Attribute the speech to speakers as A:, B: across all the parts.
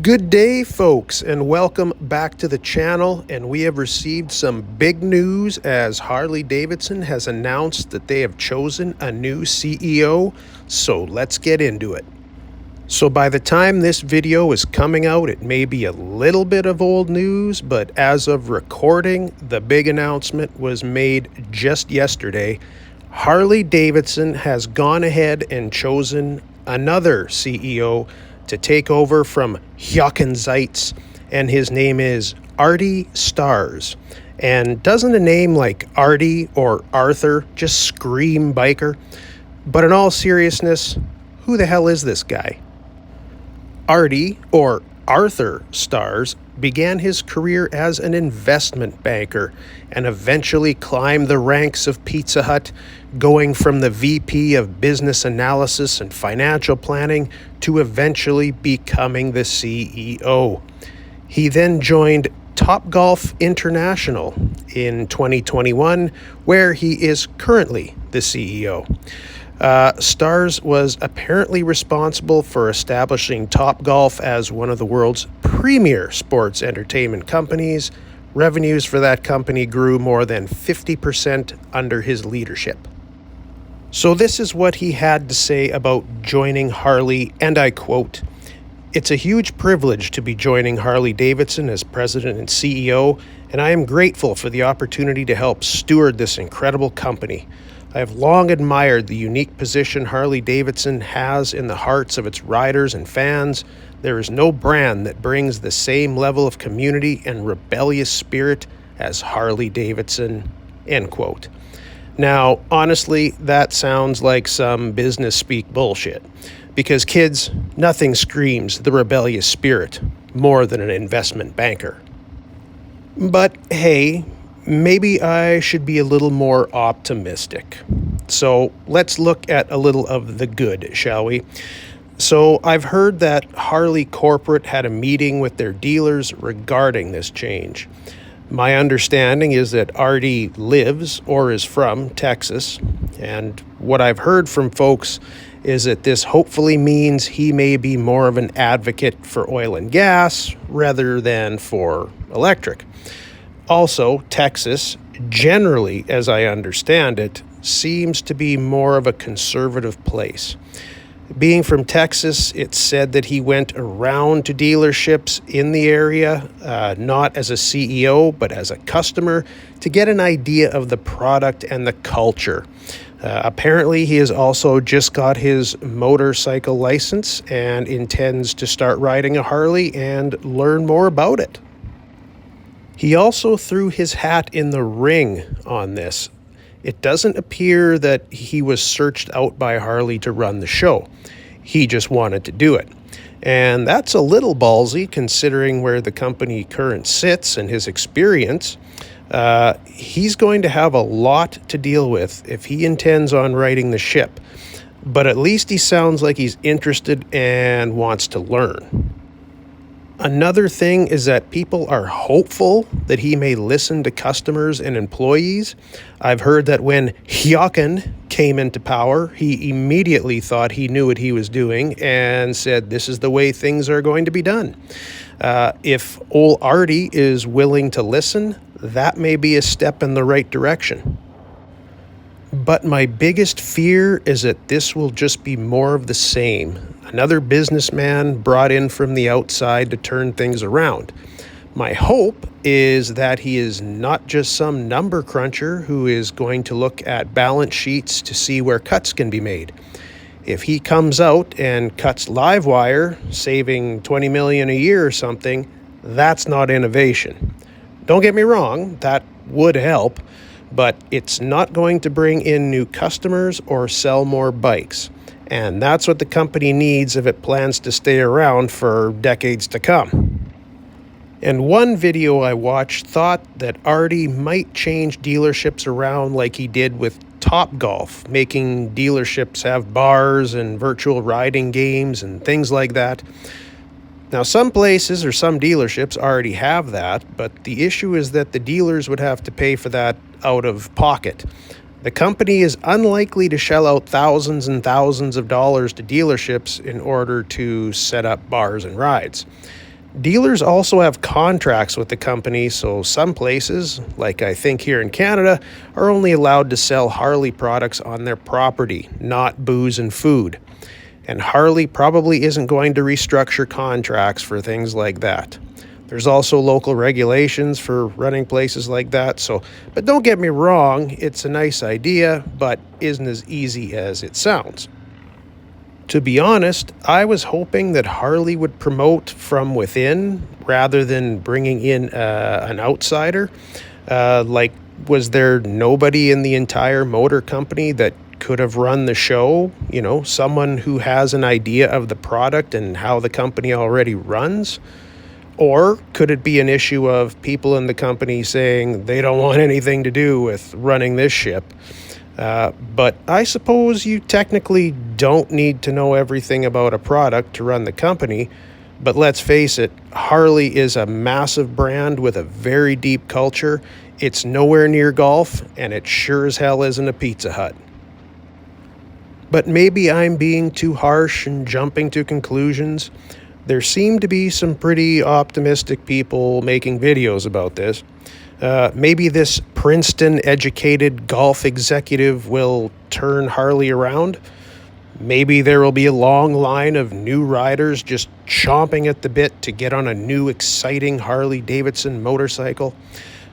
A: Good day, folks, and welcome back to the channel. And we have received some big news as Harley Davidson has announced that they have chosen a new CEO. So let's get into it. So by the time this video is coming out, it may be a little bit of old news, but as of recording, the big announcement was made just yesterday. Harley Davidson has gone ahead and chosen another CEO to take over from Jochen Zeitz, and his name is Arty Stars. And doesn't a name like Artie or Arthur just scream biker? But in all seriousness, who the hell is this guy? Artie, or Arthur Stars, began his career as an investment banker and eventually climbed the ranks of Pizza Hut, going from the VP of Business Analysis and Financial Planning to eventually becoming the CEO. He then joined Topgolf International in 2021, where he is currently the CEO. Stars was apparently responsible for establishing Topgolf as one of the world's premier sports entertainment companies. Revenues for that company grew more than 50% under his leadership. So this is what he had to say about joining Harley, and I quote, "It's a huge privilege to be joining Harley Davidson as president and CEO, and I am grateful for the opportunity to help steward this incredible company. I have long admired the unique position Harley Davidson has in the hearts of its riders and fans. There is no brand that brings the same level of community and rebellious spirit as Harley Davidson," end quote. Now, honestly, that sounds like some business speak bullshit. Because kids, nothing screams the rebellious spirit more than an investment banker. But hey, maybe I should be a little more optimistic. So let's look at a little of the good, shall we? So I've heard that Harley Corporate had a meeting with their dealers regarding this change. My understanding is that Artie lives or is from Texas, and what I've heard from folks is that this hopefully means he may be more of an advocate for oil and gas rather than for electric. Also, Texas, generally, as I understand it, seems to be more of a conservative place. Being from Texas, it's said that he went around to dealerships in the area, not as a CEO, but as a customer, to get an idea of the product and the culture. Apparently, he has also just got his motorcycle license and intends to start riding a Harley and learn more about it. He also threw his hat in the ring on this. It doesn't appear that he was searched out by Harley to run the show. He just wanted to do it. And that's a little ballsy considering where the company currently sits and his experience. He's going to have a lot to deal with if he intends on righting the ship. But at least he sounds like he's interested and wants to learn. Another thing is that people are hopeful that he may listen to customers and employees. I've heard that when Jochen came into power, he immediately thought he knew what he was doing and said, this is the way things are going to be done. If old Artie is willing to listen, that may be a step in the right direction. But my biggest fear is that this will just be more of the same. Another businessman brought in from the outside to turn things around. My hope is that he is not just some number cruncher who is going to look at balance sheets to see where cuts can be made. If he comes out and cuts live wire, saving $20 million a year or something, that's not innovation. Don't get me wrong, that would help, but it's not going to bring in new customers or sell more bikes. And that's what the company needs if it plans to stay around for decades to come. And one video I watched thought that Artie might change dealerships around like he did with Topgolf, making dealerships have bars and virtual riding games and things like that. Now, some places or some dealerships already have that, but the issue is that the dealers would have to pay for that out of pocket. The company is unlikely to shell out thousands and thousands of dollars to dealerships in order to set up bars and rides. Dealers also have contracts with the company, so some places, like I think here in Canada, are only allowed to sell Harley products on their property, not booze and food. And Harley probably isn't going to restructure contracts for things like that. There's also local regulations for running places like that, but don't get me wrong, it's a nice idea, but isn't as easy as it sounds. To be honest, I was hoping that Harley would promote from within rather than bringing in an outsider. Was there nobody in the entire motor company that could have run the show? You know, someone who has an idea of the product and how the company already runs? Or could it be an issue of people in the company saying they don't want anything to do with running this ship? But I suppose you technically don't need to know everything about a product to run the company. But let's face it, Harley is a massive brand with a very deep culture. It's nowhere near golf, and it sure as hell isn't a Pizza Hut. But maybe I'm being too harsh and jumping to conclusions. There seem to be some pretty optimistic people making videos about this. Maybe this Princeton-educated golf executive will turn Harley around. Maybe there will be a long line of new riders just chomping at the bit to get on a new, exciting Harley Davidson motorcycle.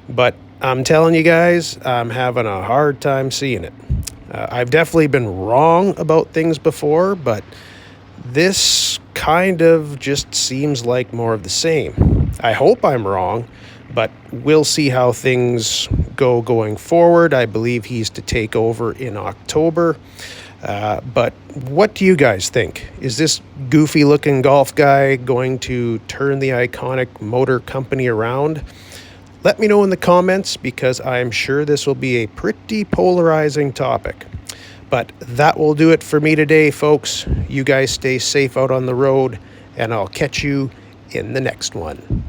A: But I'm telling you guys, I'm having a hard time seeing it. I've definitely been wrong about things before, but this kind of just seems like more of the same. I hope I'm wrong, but we'll see how things go going forward. I believe he's to take over in October. But what do you guys think? Is this goofy-looking golf guy going to turn the iconic motor company around? Let me know in the comments, because I'm sure this will be a pretty polarizing topic. But that will do it for me today, folks. You guys stay safe out on the road, and I'll catch you in the next one.